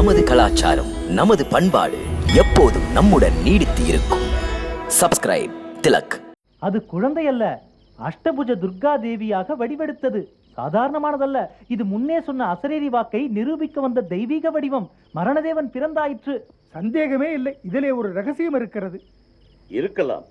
நமது கலாச்சாரம், நமது பண்பாடு எப்போதும் நம்முடன் நீடித்து இருக்கும். சப்ஸ்கிரைப் திலக். அது குழந்தை அல்ல, அஷ்டபுஜ துர்கா தேவியாக வடிவெடுத்தது. சாதாரணமானதல்ல. இது முன்னே சொன்ன அசரீரி வாக்கை நிரூபிக்க வந்த தெய்வீக வடிவம். மரணதேவன் பிறந்தாயிற்று. சந்தேகமே இல்லை. இதிலே ஒரு ரகசியம் இருக்கிறது. இருக்கலாம்.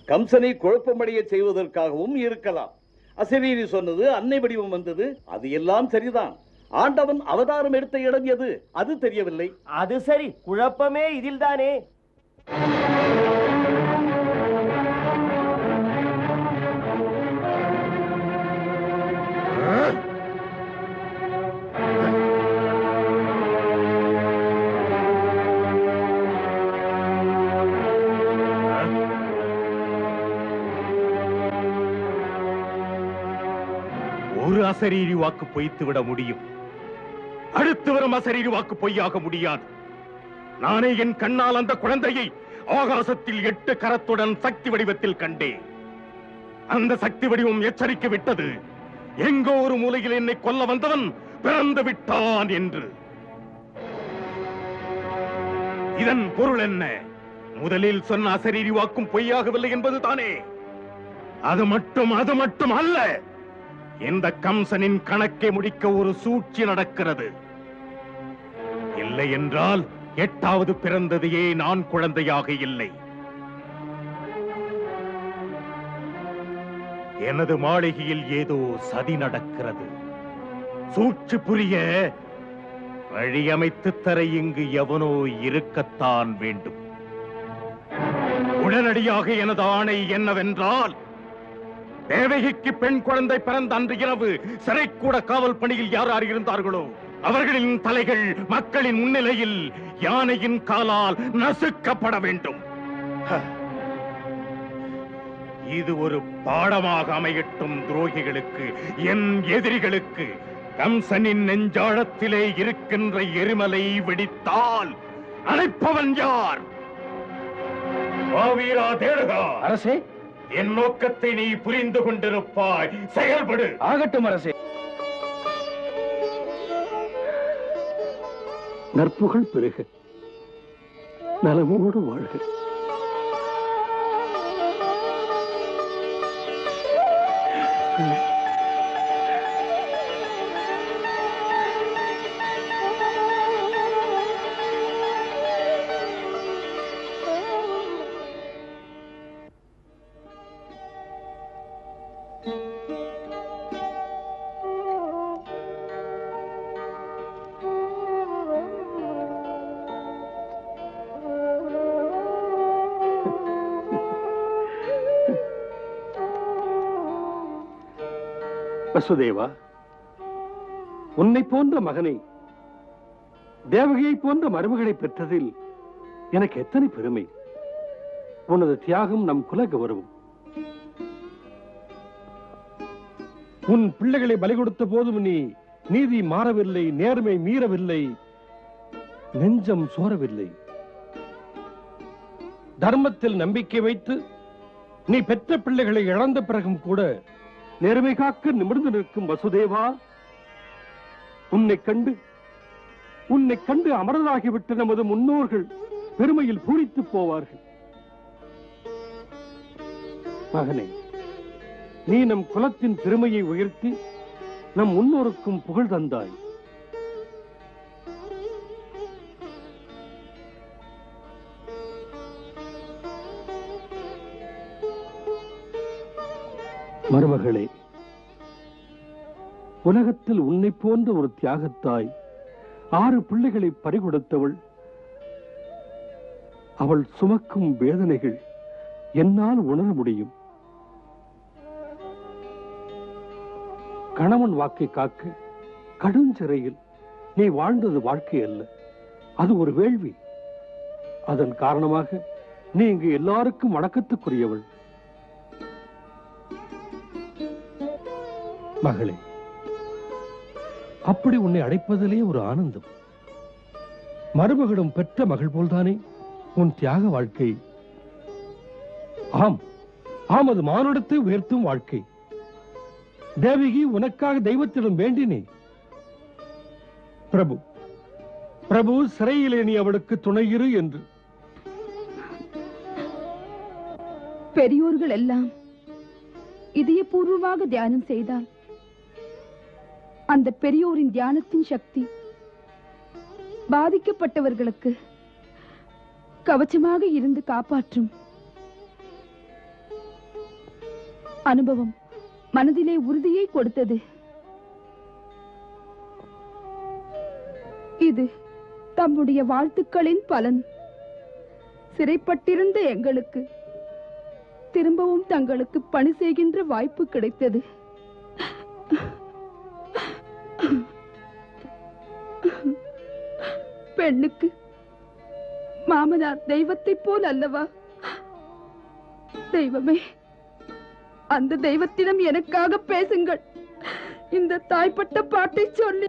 கம்சனை குழப்பமடைய செய்வதற்காகவும் இருக்கலாம். அசரீரி சொன்னது அன்னை வடிவம் வந்தது, அது எல்லாம் சரிதான். ஆண்டவன் அவதாரம் எடுத்த இடம் எது, அது தெரியவில்லை. அது சரி, குழப்பமே இதில்தானே. ஒரு அசரீரி வாக்கு பொய்த்து விட முடியும், அடுத்து வரும் அசரீரி வாக்கு பொய்யாக முடியாது. நானே என் கண்ணால் அந்த குழந்தையை ஆகாசத்தில் 8 கரத்துடன் சக்தி வடிவத்தில் கண்டேன். அந்த சக்தி வடிவம் எச்சரிக்கை விட்டது, எங்கோ ஒரு மூலையில் என்னை கொல்ல வந்தவன் பிறந்து விட்டான் என்று. இதன் பொருள் என்ன? முதலில் சொன்ன அசரீரி வாக்கும் பொய்யாகவில்லை என்பது தானே. அது மட்டும் அல்ல, இந்த கம்சனின் கணக்கை முடிக்க ஒரு சூழ்ச்சி நடக்கிறது. இல்லை என்றால் 8வது பிறந்தது ஏன் ஆண் குழந்தையாக இல்லை? எனது மாளிகையில் ஏதோ சதி நடக்கிறது. சூழ்ச்சி புரிய வழியமைத்து தர இங்கு எவனோ இருக்கத்தான் வேண்டும். உடனடியாக எனது ஆணை என்னவென்றால், தேவகிக்கு பெண் குழந்தை பிறந்த அன்று இரவு சிறைக்கூட காவல் பணியில் யார் யார் இருந்தார்களோ அவர்களின் தலைகள் மக்களின் முன்னிலையில் யானையின் காலால் நசுக்கப்பட வேண்டும். இது ஒரு பாடமாக அமையட்டும் துரோகிகளுக்கு, என் எதிரிகளுக்கு. கம்சனின் நெஞ்சாழத்திலே இருக்கின்ற எரிமலை வெடித்தால் அணைப்பவன் யார்? மாவீரா தேடுகா. அரசே, என் நோக்கத்தை நீ புரிந்து கொண்டிருப்பாய். செயல்படு. ஆகட்டும் அரசே. நற்புகழ் பெருக, நலமோடு வாழ்க. வசுதேவா, உன்னை போன்ற மகனை, தேவகியை போன்ற மருமகளை பெற்றதில் எனக்கு எத்தனை பெருமை. உனது தியாகம் நம் குல கௌரவம். உன் பிள்ளைகளை பலி கொடுத்த போதும் நீ நீதி மாறவில்லை, நேர்மை மீறவில்லை, நெஞ்சம் சோரவில்லை. தர்மத்தில் நம்பிக்கை வைத்து நீ பெற்ற பிள்ளைகளை இழந்த பிறகும் கூட நேர்மை காக்க நிமிர்ந்து நிற்கும் வசுதேவா, உன்னை கண்டு அமரராகிவிட்ட நமது முன்னோர்கள் பெருமையில் பூரித்து போவார்கள். மகனே, நீ நம் குலத்தின் பெருமையை உயர்த்தி நம் முன்னோருக்கும் புகழ் தந்தாய். மருமகளே, உலகத்தில் உன்னை போன்ற ஒரு தியாகத்தாய் 6 பிள்ளைகளை பறிகொடுத்தவள். அவள் சுமக்கும் வேதனைகள் என்னால் உணர முடியும். கணவன் வாக்கை காக்க கடுஞ்சிறையில் நீ வாழ்ந்தது வாழ்க்கை அல்ல, அது ஒரு வேள்வி. அதன் காரணமாக நீ இங்கு எல்லாருக்கும் வணக்கத்துக்குரியவள். மகளே, அப்படி உன்னை அழைப்பதிலே ஒரு ஆனந்தம். மருமகளும் பெற்ற மகள் போல்தானே உன் தியாக வாழ்க்கை. ஆம், அது மானுடத்தை உயர்த்தும் வாழ்க்கை. தேவகி, உனக்காக தெய்வத்திடம் வேண்டினே. பிரபு, பிரபு சிறையிலே நீ அவளுக்கு துணையிரு என்று. பெரியோர்கள் எல்லாம் இதயபூர்வமாக தியானம் செய்தால் அந்த பெரியோரின் தியானத்தின் சக்தி பாதிக்கப்பட்டவர்களுக்கு கவச்சமாக இருந்து காப்பாற்றும். அனுபவம் மனதிலே உறுதியை கொடுத்தது. இது தம்முடைய வாழ்த்துக்களின் பலன். சிறைப்பட்டிருந்த எங்களுக்கு திரும்பவும் தங்களுக்கு பணி செய்கின்ற வாய்ப்பு கிடைத்தது. பெண்ணுக்கு மாமனார் தெய்வத்தை போல் அல்லவா? தெய்வமே, அந்த தெய்வத்திடம் எனக்காக பேசுங்கள். இந்த தாய்ப்பட்ட பாட்டை சொல்லி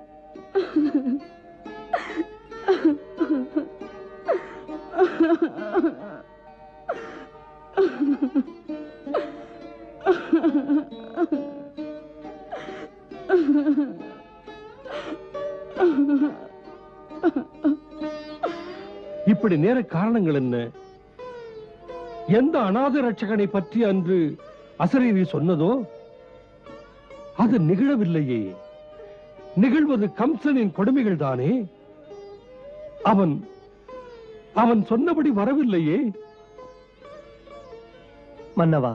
இப்படி நேர காரணங்கள் என்ன? எந்த அநாத ரட்சகனை பற்றி அன்று அசரீரி சொன்னதோ அது நிகழவில்லையே. நிகழ்வது கம்சனின் கொடுமைகள் தானே. அவன் சொன்னபடி வரவில்லையே. மன்னவா,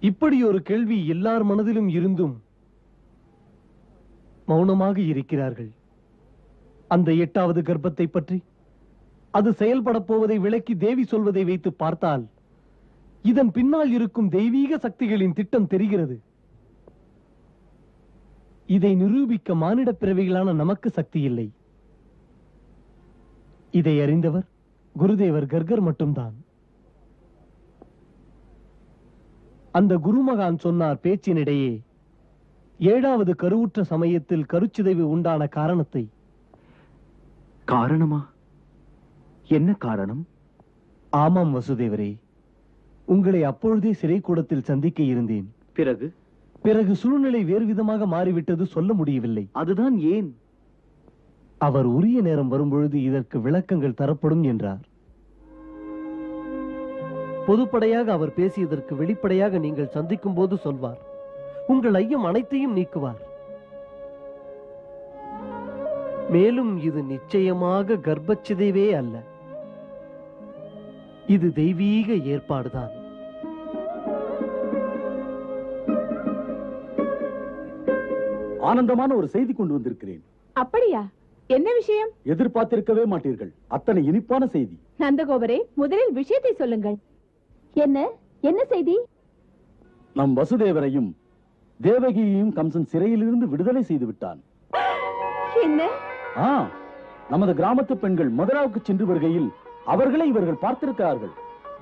இப்படி ஒரு கேள்வி எல்லார் மனதிலும் இருந்தும் மௌனமாக இருக்கிறார்கள். அந்த 8வது கர்ப்பத்தை பற்றி, அது செயல்பட போவதை விளக்கி தேவி சொல்வதை வைத்து பார்த்தால் இதன் பின்னால் இருக்கும் தெய்வீக சக்திகளின் திட்டம் தெரிகிறது. இதை நிரூபிக்க மானிட பிறவிகளான நமக்கு சக்தி இல்லை. இதை அறிந்தவர் குருதேவர் கர்கர் மட்டும்தான். அந்த குருமகான் சொன்னார் பேச்சினிடையே 7வது கருவுற்ற சமயத்தில் கருச்சிதைவு உண்டான காரணத்தை. காரணமா? என்ன காரணம்? ஆமாம் வசுதேவரே, உங்களை அப்பொழுதே சிறை கூடத்தில் சந்திக்க இருந்தேன். பிறகு சூழ்நிலை வேறு விதமாக மாறிவிட்டது, சொல்ல முடியவில்லை. அதுதான் ஏன்? அவர் உரிய நேரம் வரும்பொழுது இதற்கு விளக்கங்கள் தரப்படும் என்றார். பொதுப்படையாக அவர் பேசியதற்கு வெளிப்படையாக நீங்கள் சந்திக்கும் போது சொல்வார். உங்கள் ஐயம் அனைத்தையும் நீக்குவார். மேலும் இது நிச்சயமாக கர்ப்பச்சிதைவே அல்ல, இது தெய்வீக ஏற்பாடுதான். ஆனந்தமான ஒரு செய்தி கொண்டு வந்திருக்கிறேன். அப்படியா? என்ன விஷயம்? எதிர்பார்த்திருக்கவே மாட்டீர்கள், அத்தனை இனிப்பான செய்தி. நந்தகோபரே, முதலில் விஷயத்தை சொல்லுங்கள். என்ன என்ன செய்தி? நம் வசுதேவரையும் தேவகியையும் கம்சன் சிறையிலிருந்து விடுதலை செய்து விட்டான். என்ன? நமது கிராமத்து பெண்கள் மதுராவுக்கு சென்று வருகையில் அவர்களை இவர்கள் பார்த்திருக்கிறார்கள்.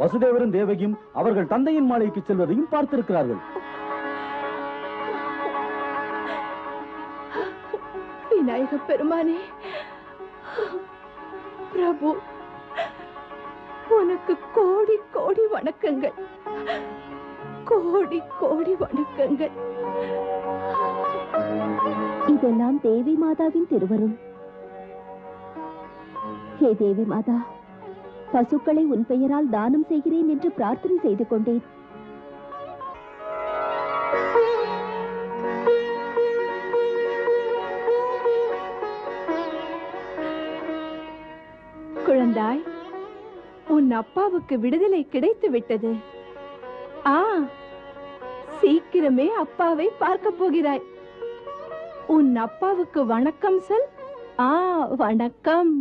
வசுதேவரும் தேவகியும் அவர்கள் தந்தையின் மாளிகைக்கு செல்வதையும் பார்த்திருக்கிறார்கள். விநாயக பெருமானே, பிரபு, உனக்கு கோடி கோடி வணக்கங்கள், கோடி கோடி வணக்கங்கள். இதெல்லாம் தேவி மாதாவின் திருவருள். ஹே தேவி மாதா, பசுக்களை உன் பெயரால் தானம் செய்கிறேன் என்று பிரார்த்தனை செய்து கொண்டேன். குழந்தாய், உன் அப்பாவுக்கு விடுதலை கிடைத்து விட்டது. சீக்கிரமே அப்பாவை பார்க்க போகிறாய். உன் அப்பாவுக்கு வணக்கம் சொல். வணக்கம்.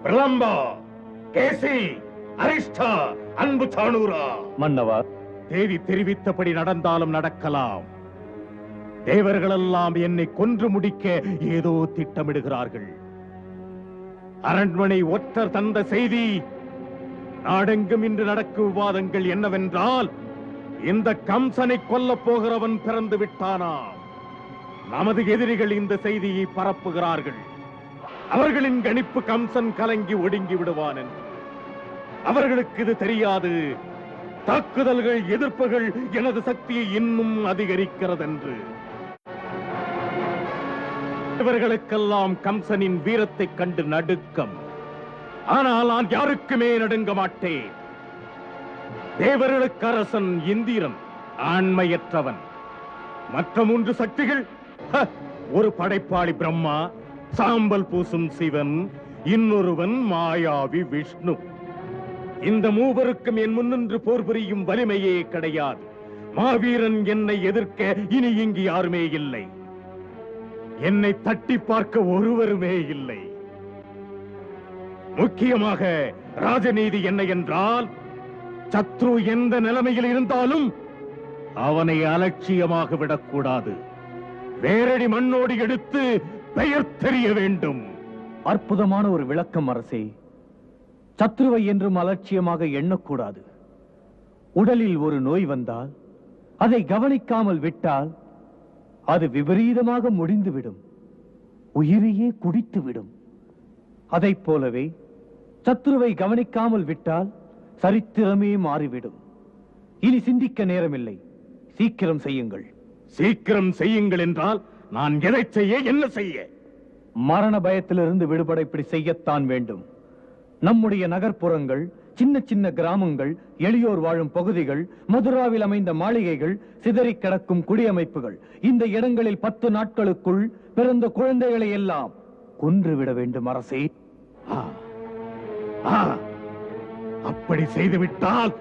பிரலம்பா, கேசி, அரிஷ்டா, அன்பு சாணூரா. மன்னவா, தேவி தெரிவித்தபடி நடந்தாலும் நடக்கலாம். தேவர்களெல்லாம் என்னை கொன்று முடிக்க ஏதோ திட்டமிடுகிறார்கள். அரண்மனை ஒற்றர் தந்த செய்தி, நாடெங்கும் இன்று நடக்கும் விவாதங்கள் என்னவென்றால், இந்த கம்சனை கொல்லப் போகிறவன் பிறந்து விட்டானாம். நமது எதிரிகள் இந்த செய்தியை பரப்புகிறார்கள். அவர்களின் கணிப்பு கம்சன் கலங்கி ஒடுங்கி விடுவான் என்று. அவர்களுக்கு இது தெரியாது. தாக்குதல்கள், எதிர்ப்புகள் எனது சக்தியை இன்னும் அதிகரிக்கிறதென்று. இவர்களுக்கெல்லாம் கம்சனின் வீரத்தைக் கண்டு நடுக்கம். ஆனால் நான் யாருக்குமே நடுங்க மாட்டேன். தேவர்களுக்கு அரசன் இந்திரன் ஆண்மையற்றவன். மற்ற 3 சக்திகள், ஒரு படைப்பாளி பிரம்மா, சாம்பல் பூசும் சிவன், இன்னொருவன் மாயாவி விஷ்ணு. இந்த மூவருக்கும் என் முன்னின்று போர் புரியும் வலிமையே கிடையாது. மாவீரன் என்னை எதிர்க்க இனி இங்கு யாருமே இல்லை. என்னை தட்டி பார்க்க ஒருவருமே இல்லை. முக்கியமாக ராஜநீதி என்ன என்றால், சத்ரு எந்த நிலைமையில் இருந்தாலும் அவனை அலட்சியமாக விடக்கூடாது. வேரடி மண்ணோடு எடுத்து பெயர் தெரிய வேண்டும். அற்புதமான ஒரு விளக்கம் அரசே. சத்ருவை என்றும் அலட்சியமாக எண்ணக்கூடாது. உடலில் ஒரு நோய் வந்தால் அதை கவனிக்காமல் விட்டால் அது விபரீதமாக முடிந்துவிடும், உயிரையே குடித்துவிடும். அதைப் போலவே சத்ருவை கவனிக்காமல் விட்டால் சரித்திரமே மாறிவிடும். இனி சிந்திக்க நேரமில்லை, சீக்கிரம் செய்யுங்கள். சீக்கிரம் செய்யுங்கள் என்றால் நான் எதை செய்ய, என்ன செய்ய? மரண பயத்திலிருந்து விடுபட இப்படி செய்யத்தான் வேண்டும். நம்முடைய நகர்ப்புறங்கள், சின்ன சின்ன கிராமங்கள், எளியோர் வாழும் பகுதிகள், மதுராவில் அமைந்த மாளிகைகள், சிதறி கிடக்கும் குடியமைப்புகள், இந்த இடங்களில் 10 நாட்களுக்குள் பிறந்த குழந்தைகளை எல்லாம் கொன்றுவிட வேண்டும் அரசே. அப்படி செய்துவிட்டால்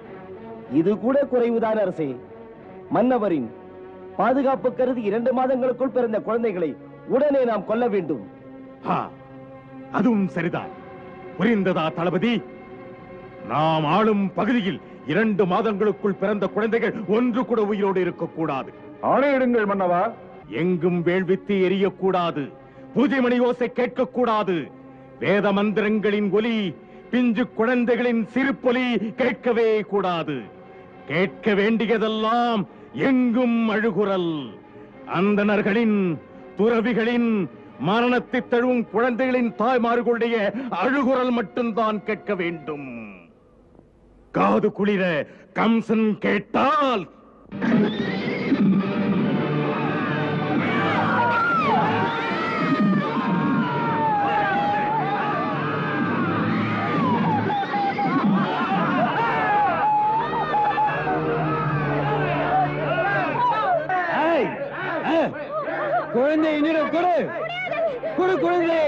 இது கூட குறைவுதான் அரசே. மன்னவரின் பாதுகாப்பு கருதி 2 மாதங்களுக்குள் பிறந்த குழந்தைகளை உடனே நாம் கொல்ல வேண்டும். அதுவும் சரிதான். புரிந்ததா தளபதி? நாம் ஆளும் பகுதியில் 2 மாதங்களுக்குள் பிறந்த குழந்தைகள் ஒன்று கூட உயிரோடு இருக்கக்கூடாது. ஆணையிடுங்கள் மன்னவா. எங்கும் வேள்வித்து எரியக்கூடாது. பூஜை மணி ஓசை கேட்கக்கூடாது. வேத மந்திரங்களின் ஒலி, பிஞ்சு குழந்தைகளின் சிரிப்பொலி கேட்கவே கூடாது. கேட்க வேண்டியதெல்லாம் எங்கும் அழுகுரல். அந்தணர்களின், துறவிகளின், மரணத்தை தழுவும் குழந்தைகளின் தாய்மார்களுடைய அழுகுரல் மட்டும்தான் கேட்க வேண்டும். காது குளிர கம்சன் கேட்டால் குழந்தை என்னிடம் கொடு, கொடு குழந்தை.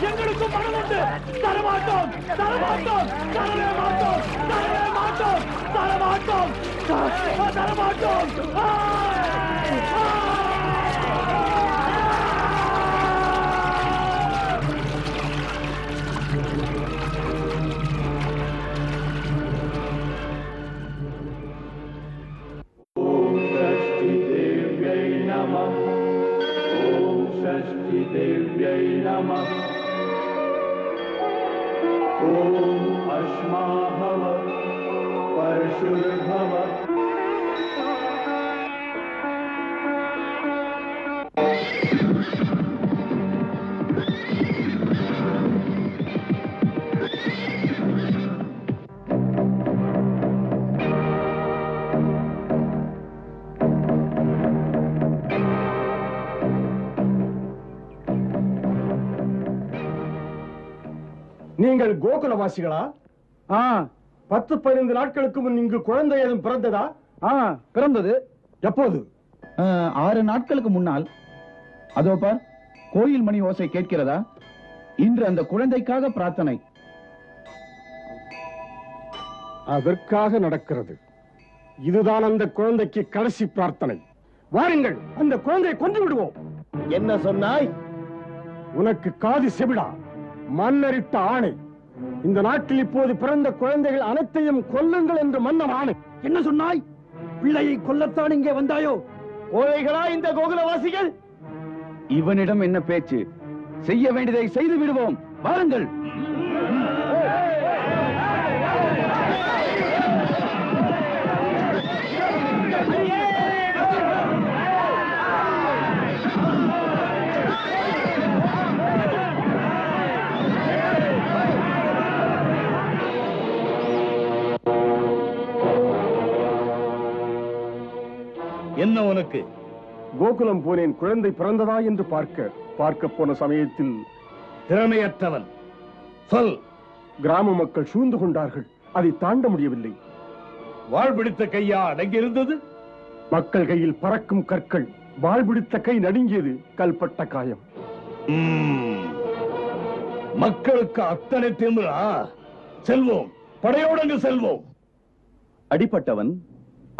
எங்களுக்கும் மனம் உண்டு. தரமாட்டோம், தரமாட்டோம், தரவே மாட்டோம், தரவே மாட்டோம், தரமாட்டோம், தரமாட்டோம். நீங்கள் கோகுலவாசிகளா? 10-15 நாட்களுக்கு முன் இங்கு குழந்தை ஏதும் பிறந்ததா? பிறந்தது. எப்போது? 6 நாட்களுக்கு முன்னால். அதோ பார், கோயில் மணி ஓசை கேட்கிறதா? இன்று அந்த குழந்தைக்காக பிரார்த்தனை. அதற்காக நடக்கிறது. இதுதான் அந்த குழந்தைக்கு கடைசி பிரார்த்தனை. வாருங்கள், அந்த குழந்தையை கொன்று விடுவோம். என்ன சொன்னாய்? உனக்கு காது செவிடா? மன்னரிட்ட ஆணை. இந்த நாட்டில் இப்போது பிறந்த குழந்தைகள் அனைத்தையும் கொல்லுங்கள் என்று மன்னர் ஆணை. என்ன சொன்னாய்? பிள்ளையை கொல்லத்தான் இங்கே வந்தாயோ? கோழைகளா இந்த கோகுலவாசிகள்? இவனிடம் என்ன பேச்சு? செய்ய வேண்டியதை செய்து விடுவோம். வாருங்கள். என்ன உனக்கு? கோகுலம் போனேன், குழந்தை பிறந்ததா என்று பார்க்க போன சமயத்தில் திறமையற்றவன். சொல். கிராம மக்கள் சூழ்ந்து கொண்டார்கள். அதை தாண்ட முடியவில்லை. வாழ்பிடித்த கையா அடங்கியிருந்தது? மக்கள் கையில் பறக்கும் கற்கள். வாழ்பிடித்த கை நடுங்கியது. கல்பட்ட காயம். மக்களுக்கு அத்தனை திமிரா? செல்வோம், படையோடங்கு செல்வோம். அடிப்பட்டவன்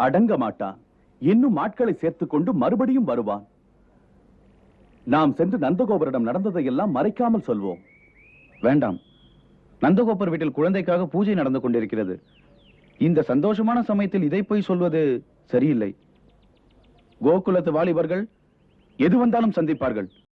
அடங்க மாட்டான். இன்னும் ஆட்களை சேர்த்துக் கொண்டு மறுபடியும் வருவான். நாம் சென்று நந்தகோபரிடம் நடந்ததையெல்லாம் மறைக்காமல் சொல்வோம். வேண்டாம், நந்தகோபர் வீட்டில் குழந்தைக்காக பூஜை நடந்து கொண்டிருக்கிறது. இந்த சந்தோஷமான சமயத்தில் இதை போய் சொல்வது சரியில்லை. கோகுலத்து வாலிபர்கள் எது வந்தாலும் சந்திப்பார்கள்.